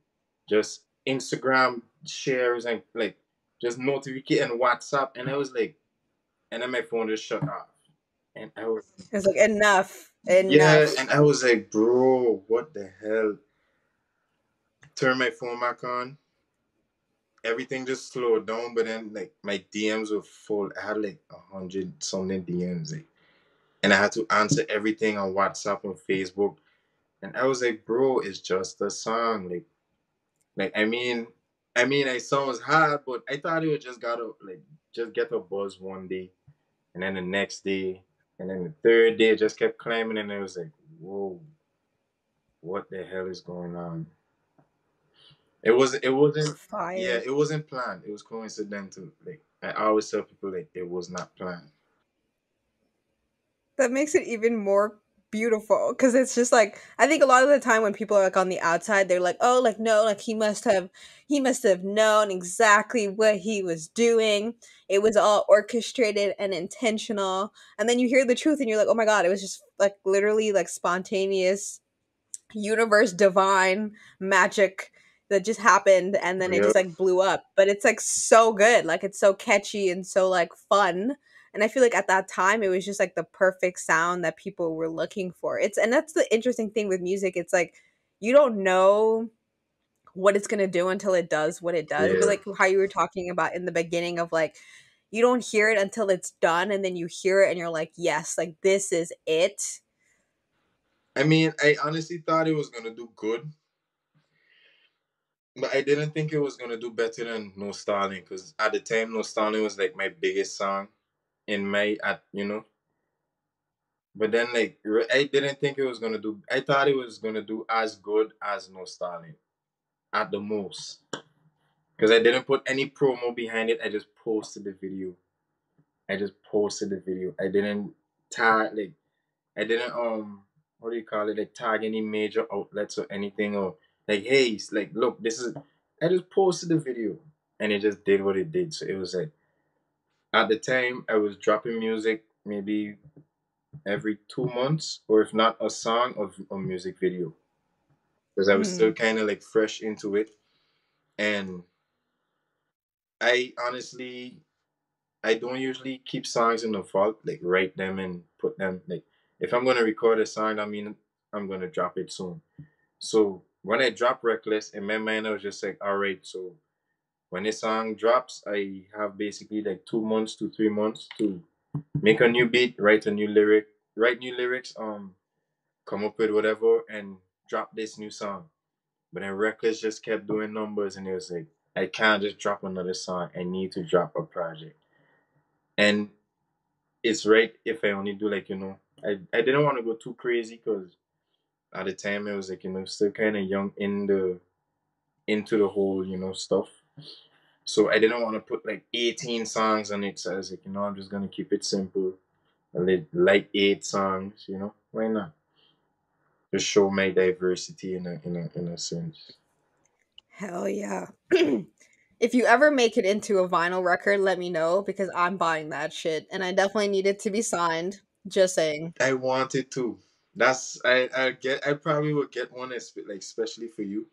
just Instagram shares and like just notification and WhatsApp, and I was like, and then my phone just shut off, and I was It's like enough, yeah, enough. and I was like, bro, what the hell? Turn my phone back on, everything just slowed down, but then like my DMs were full. I had like 100 something DMs, like, and I had to answer everything on WhatsApp and Facebook. And I was like, bro, it's just a song. Like I sounds hard, but I thought it would just gotta like just get a buzz one day, and then the next day, and then the third day, it just kept climbing, and it was like, whoa, what the hell is going on? It wasn't yeah, Fire. it wasn't planned. It was coincidental. Like I always tell people, like it was not planned. That makes it even more beautiful because it's just like I think a lot of the time when people are like on the outside, they're like, "Oh, like no, like he must have known exactly what he was doing. It was all orchestrated and intentional." And then you hear the truth and you're like, "Oh my god, it was just like literally like spontaneous universe divine magic that just happened and then it Yeah. just like blew up." But it's like so good, like it's so catchy and so like fun. And I feel like at that time it was just like the perfect sound that people were looking for. It's and that's the interesting thing with music. It's like you don't know what it's going to do until it does what it does. But Yeah. like how you were talking about in the beginning of like you don't hear it until it's done and then you hear it and you're like, "Yes, like this is it." I mean, I honestly thought it was gonna do good, but I didn't think it was gonna do better than No Stalling, because at the time No Stalling was like my biggest song in my at but then like I didn't think it was gonna do. I thought it was gonna do as good as No Stalling at the most, because I didn't put any promo behind it. I just posted the video. I just posted the video. I didn't tag like I didn't what do you call it, like tag any major outlets or anything, or like hey like look, this is, I just posted the video, and it just did what it did. So it was like at the time I was dropping music maybe every 2 months, or if not a song of a music video, because I was still Mhm. kind of like fresh into it. And I honestly, I don't usually keep songs in the vault, like write them and put them like if I'm gonna record a song, I mean I'm gonna drop it soon. So when I drop Reckless, in my mind I was just like, all right, so when this song drops, I have basically like 2 months to 3 months to make a new beat, write new lyrics, come up with whatever and drop this new song. But then Reckless just kept doing numbers and it was like, I can't just drop another song. I need to drop a project. And it's right if I only do like, I didn't want to go too crazy because at the time it was like, still kind of young into the whole, stuff. So I didn't want to put like 18 songs on it. So I was like, I'm just gonna keep it simple. Like 8 songs, Why not? Just show my diversity in a sense. Hell yeah. If you ever make it into a vinyl record, let me know because I'm buying that shit and I definitely need it to be signed. Just saying. I wanted to. I probably would get one like especially for you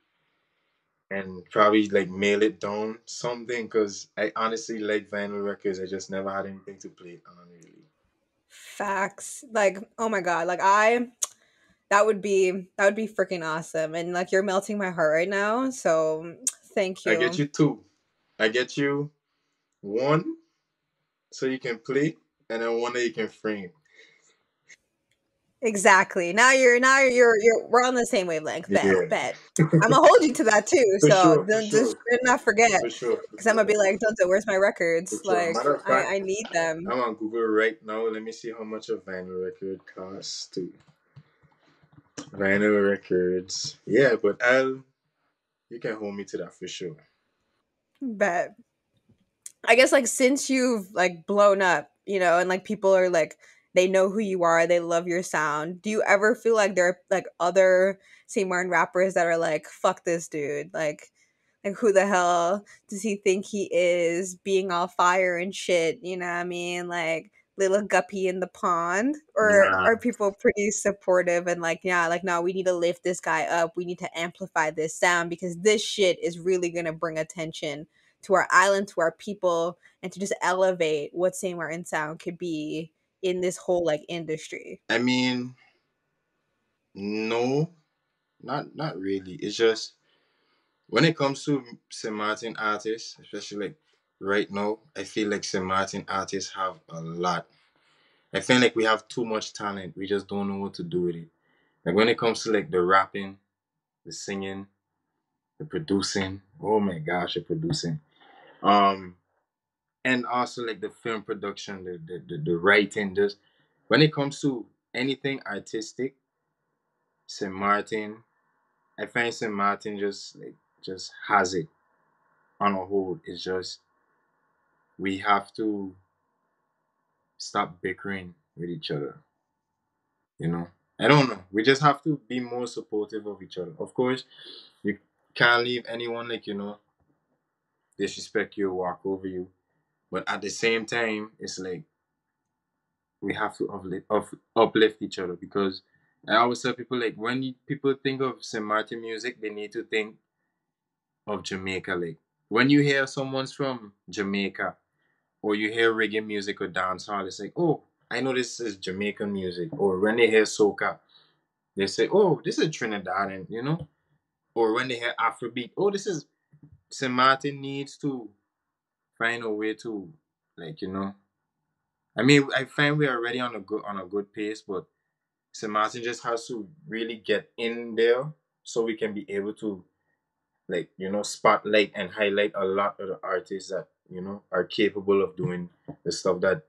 and probably like mail it down something because I honestly like vinyl records. I just never had anything to play it on really. Facts. Like, oh my god, like I that would be freaking awesome. And like you're melting my heart right now. So thank I get you. you two. I get you one so you can play and then one that you can frame. Exactly. Now you're we're on the same wavelength. Bet, Yeah. bet. I'm gonna hold you to that too. For So sure, for don't just sure, not forget, for sure, for because I'm gonna sure, be like, Dunzo, where's my for records? sure. Like, Matter of fact, I need them. I'm on Google right now. Let me see how much a vinyl record costs. To vinyl records, yeah, but you can hold me to that for sure. Bet. I guess like since you've like blown up, and like people are like they know who you are, they love your sound. Do you ever feel like there are like other St. Martin rappers that are like, fuck this dude? Like who the hell does he think he is being all fire and shit? You know what I mean? Like little guppy in the pond? Or Nah, are people pretty supportive and like, yeah, like no, we need to lift this guy up. We need to amplify this sound because this shit is really gonna bring attention to our island, to our people, and to just elevate what St. Martin Sound could be in this whole like industry. I mean, no, not really. It's just when it comes to St. Martin artists, especially like right now, I feel like St. Martin artists have a lot. I feel like we have too much talent. We just don't know what to do with it. Like when it comes to like the rapping, the singing, the producing. Oh my gosh, the producing. Um, and also like the film production, the writing. Just when it comes to anything artistic, St. Martin, I find St. Martin just has it on a whole. It's just we have to stop bickering with each other. You know, I don't know. We just have to be more supportive of each other. Of course, you can't leave anyone like disrespect you or walk over you. But at the same time, it's like we have to uplift each other because I always tell people like when people think of St. Martin music, they need to think of Jamaica. Like when you hear someone's from Jamaica or you hear reggae music or dancehall, it's like, oh, I know this is Jamaican music. Or when they hear soca, they say, oh, this is Trinidadian, Or when they hear Afrobeat, oh, this is St. Martin needs to find a way to like, I mean, I find we're already on a good pace, but St. Martin just has to really get in there so we can be able to like, spotlight and highlight a lot of the artists that, are capable of doing the stuff that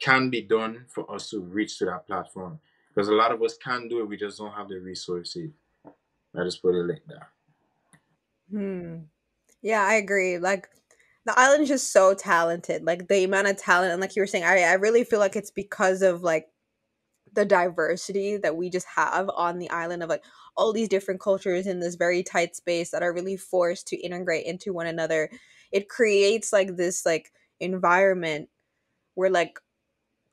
can be done for us to reach to that platform. Because a lot of us can do it, we just don't have the resources. I just put it like that. Hmm. Yeah, I agree. Like the island is just so talented. Like the amount of talent, and like you were saying, I really feel like it's because of like the diversity that we just have on the island of like all these different cultures in this very tight space that are really forced to integrate into one another. It creates like this like environment where like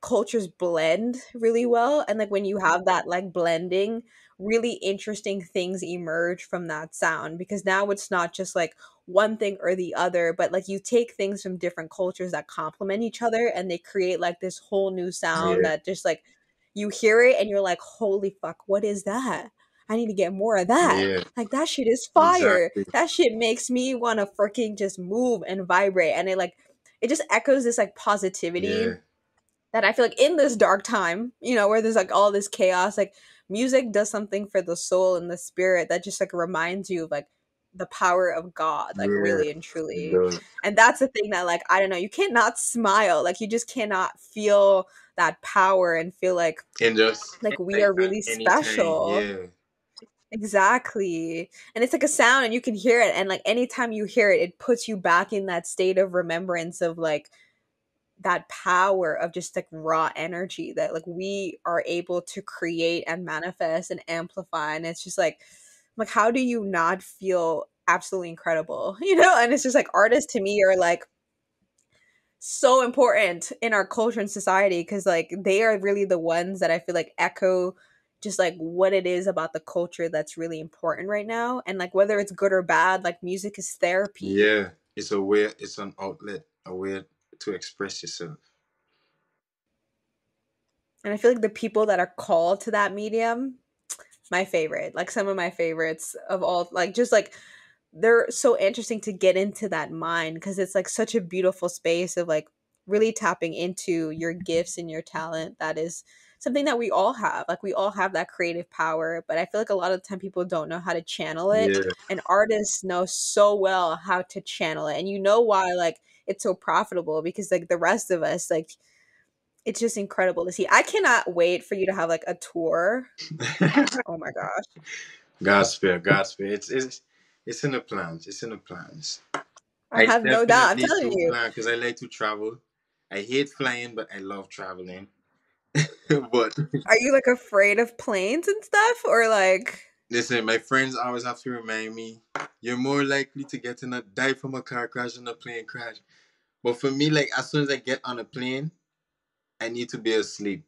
cultures blend really well, and like when you have that like blending, really interesting things emerge from that sound, because now it's not just like one thing or the other, but like you take things from different cultures that complement each other and they create like this whole new sound Yeah, that just like you hear it and you're like, holy fuck, what is that? I need to get more of that. yeah, Like that shit is fire. exactly. That shit makes me want to freaking just move and vibrate. And it just echoes this like positivity Yeah, that I feel like in this dark time, where there's like all this chaos, like music does something for the soul and the spirit that just like reminds you of like the power of God, like yeah, really and it truly. does. And that's the thing that like I don't know, you cannot smile. Like you just cannot feel that power and feel And just like we like are at really any time, special. yeah, Exactly. And it's like a sound and you can hear it, and like anytime you hear it, it puts you back in that state of remembrance of like that power of just like raw energy that like we are able to create and manifest and amplify. And it's just like how do you not feel absolutely incredible? And it's just like artists to me are like so important in our culture and society, because like they are really the ones that I feel like echo just like what it is about the culture that's really important right now. And like whether it's good or bad, like music is therapy. yeah. It's a way. It's an outlet, a way to express yourself. And I feel like the people that are called to that medium, my favorite, like some of my favorites of all, like just like they're so interesting to get into that mind, because it's like such a beautiful space of like really tapping into your gifts and your talent. That is something that we all have. Like we all have that creative power, but I feel like a lot of the time people don't know how to channel it. Yeah, And artists know so well how to channel it. And you know why like it's so profitable, because like the rest of us, like it's just incredible to see. I cannot wait for you to have like a tour. Oh my gosh. Godspeed, Godspeed. It's in the plans. It's in the plans. I I have no doubt. I'm definitely telling do you. plan because I like to travel. I hate flying, but I love traveling. But Are you like afraid of planes and stuff, or like listen, my friends always have to remind me, you're more likely to get in a die from a car crash than a plane crash. But for me, like as soon as I get on a plane, I need to be asleep.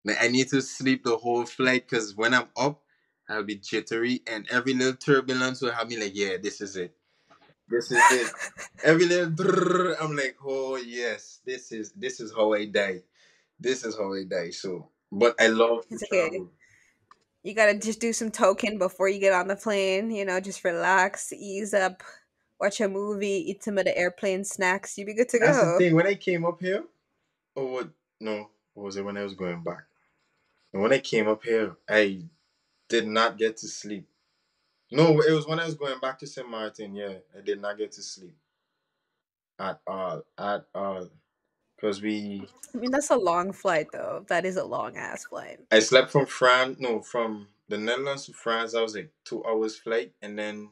Like I need to sleep the whole flight because when I'm up, I'll be jittery and every little turbulence will have me like, yeah, this is it. This is it. Every little drrrr, I'm like, oh yes, this is how I die. This is how I die. So, but I love to it's okay? travel. You gotta just do some token before you get on the plane, just relax, ease up, watch a movie, eat some of the airplane snacks, you be good to That's the go. thing. When I came up here, or what? No, what was it when I was going back? And when I came up here, I did not get to sleep. No, it was when I was going back to St. Martin. Yeah, I did not get to sleep at all. Because I mean, that's a long flight though. That is a long ass flight. I slept from France, no, from the Netherlands to France. I was like 2 hours flight, and then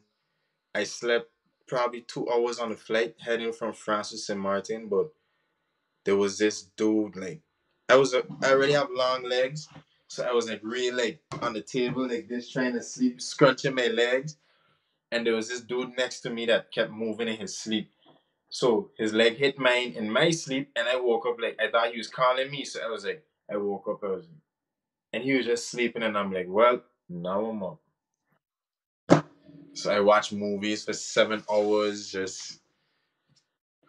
I slept probably 2 hours on the flight heading from France to St. Martin. But there was this dude like I already have long legs, so I was like really like on the table like this trying to sleep, scrunching my legs, and there was this dude next to me that kept moving in his sleep. So his leg hit mine in my sleep, and I woke up like I thought he was calling me. So I was like, I woke up, I was like, and he was just sleeping, and I'm like, well, now I'm up. So I watched movies for 7 hours. Just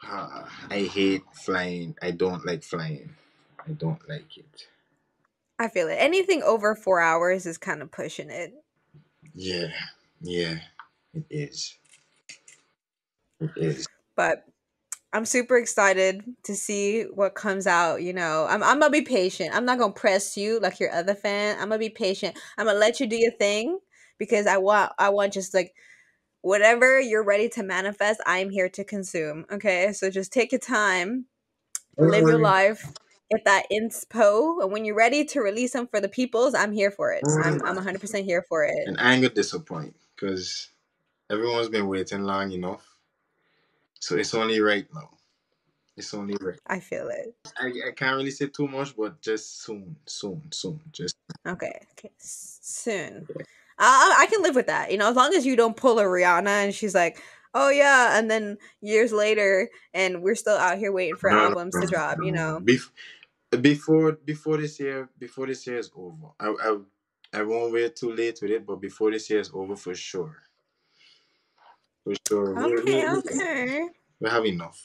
I hate flying. I don't like flying. I don't like it. I feel it. Anything over 4 hours is kind of pushing it. Yeah, yeah, it is. It is. But I'm super excited to see what comes out. I'm gonna be patient. I'm not gonna press you like your other fan. I'm gonna be patient. I'm gonna let you do your thing, because I want just like whatever you're ready to manifest, I'm here to consume. Okay. So just take your time, Don't live your worry. life, get that inspo. And when you're ready to release them for the peoples, I'm here for it. I'm 100% here for it. And I ain't gonna disappoint because everyone's been waiting long enough. So it's only right now. It's only right. I feel it. I can't really say too much, but just soon, soon, soon. Just Okay. Okay. Soon. I can live with that. As long as you don't pull a Rihanna and she's like, oh yeah, and then years later, and we're still out here waiting for no, no, albums no, to drop. no, no. before this year is over. I won't wait too late with it, but before this year is over, for sure. For sure. Okay, okay. We'll have enough.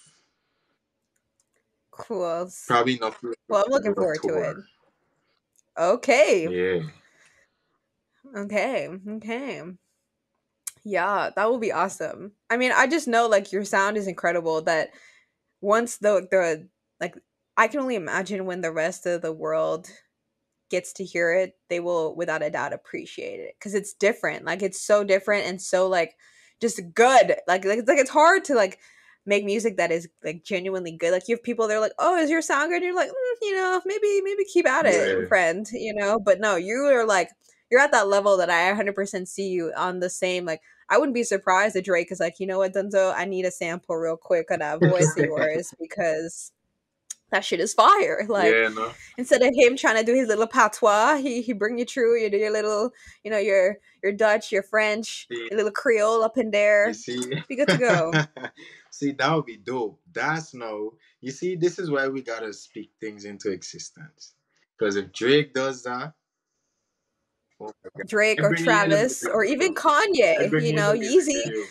Cool. Probably enough to Well, I'm looking do a forward to it. tour. Okay. Yeah. Okay. Okay. Yeah, that will be awesome. I mean, I just know like your sound is incredible that once the like I can only imagine when the rest of the world gets to hear it, they will without a doubt appreciate it because it's different. Like it's so different and so like just good. Like it's hard to like make music that is like genuinely good. Like you have people they're like, "Oh, is your sound good?" And you're like, maybe keep at it, Yeah. friend." But no, you are like you're at that level that I 100% see you on the same like. I wouldn't be surprised if Drake is like, you know what, Dunzo, I need a sample real quick of that voice of yours because that shit is fire. Like Yeah, no. instead of him trying to do his little patois, he bring you through. You do your little, your Dutch, your French, See, your little Creole up in you there. see, Be good to go. see, that would be dope. That's no. You see, this is why we gotta speak things into existence. Because if Drake does that, oh my god, Drake I or bring you in the Travis or even video. I Kanye, bring you in the music Yeezy. video.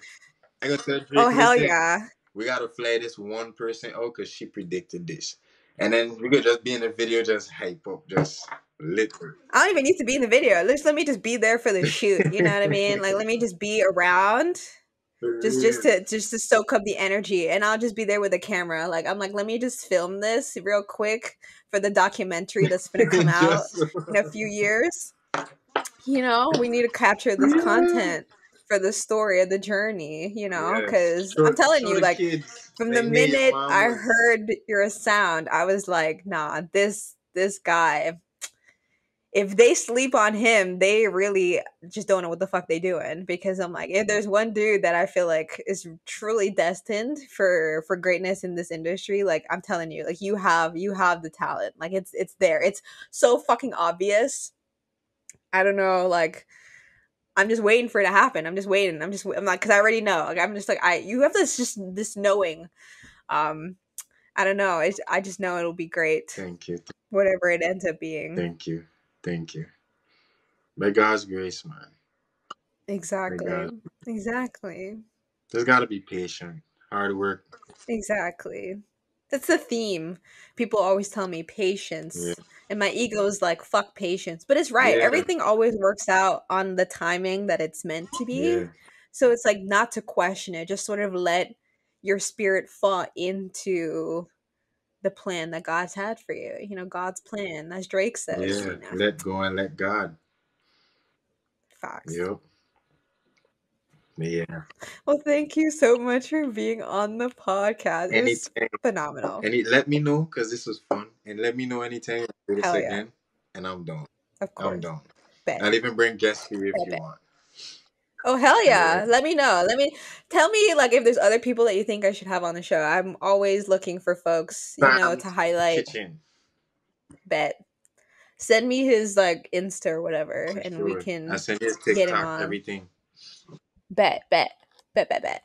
I gotta tell Oh Drake, hell listen, yeah. we gotta fly this one person out because she predicted this, and then we could just be in the video, just hype up, just literally. I don't even need to be in the video. Let me just be there for the shoot. You know what I mean? Like let me just be around. For Just real. to just to soak up the energy and I'll just be there with a camera. Like I'm like, let me just film this real quick for the documentary that's gonna come out Just in a few years. We need to capture this yeah, content for the story of the journey, yes. because I'm telling Show you, the like, kids from the like, hey, your minute mom I was. heard your sound, I was like, nah, this guy, if they sleep on him, they really just don't know what the fuck they doing. Because I'm like, if there's one dude that I feel like is truly destined for greatness in this industry, like I'm telling you, like you have the talent. Like it's there. It's so fucking obvious. I don't know, like I'm just waiting for it to happen. I'm just waiting. I'm like, because I already know. Like, I'm just like, you have this knowing. Um, I don't know. I just know it'll be great, Thank you, whatever it ends up being. thank you, thank you. By God's grace, man. By Exactly. God, Exactly. just gotta be patient, hard work. Exactly. That's the theme. People always tell me Yeah, patience. And my ego is like, fuck patience. But it's right. yeah, Everything always works out on the timing that it's meant to yeah, be. So it's like not to question it, just sort of let your spirit fall into the plan that God's had for you. God's plan, as Drake says, yeah. Let go and let God. Facts. Yep. Yeah. Well, thank you so much for being on the podcast. It was Anytime. phenomenal. Let me know because this was fun, and let me know anytime you do this Hell yeah. again, and I'm down. Of I'm course. down. Bet. I'll even bring guests for you if Bet, you bet. want. Oh hell Yeah. yeah. Let me know. Let me tell me like if there's other people that you think I should have on the show. I'm always looking for folks, to Sam's highlight. Kitchen Bet. Send me his like Insta or whatever for and we sure. I can send you his get him TikTok, on. everything. Bet, bet. Bet, bet, bet.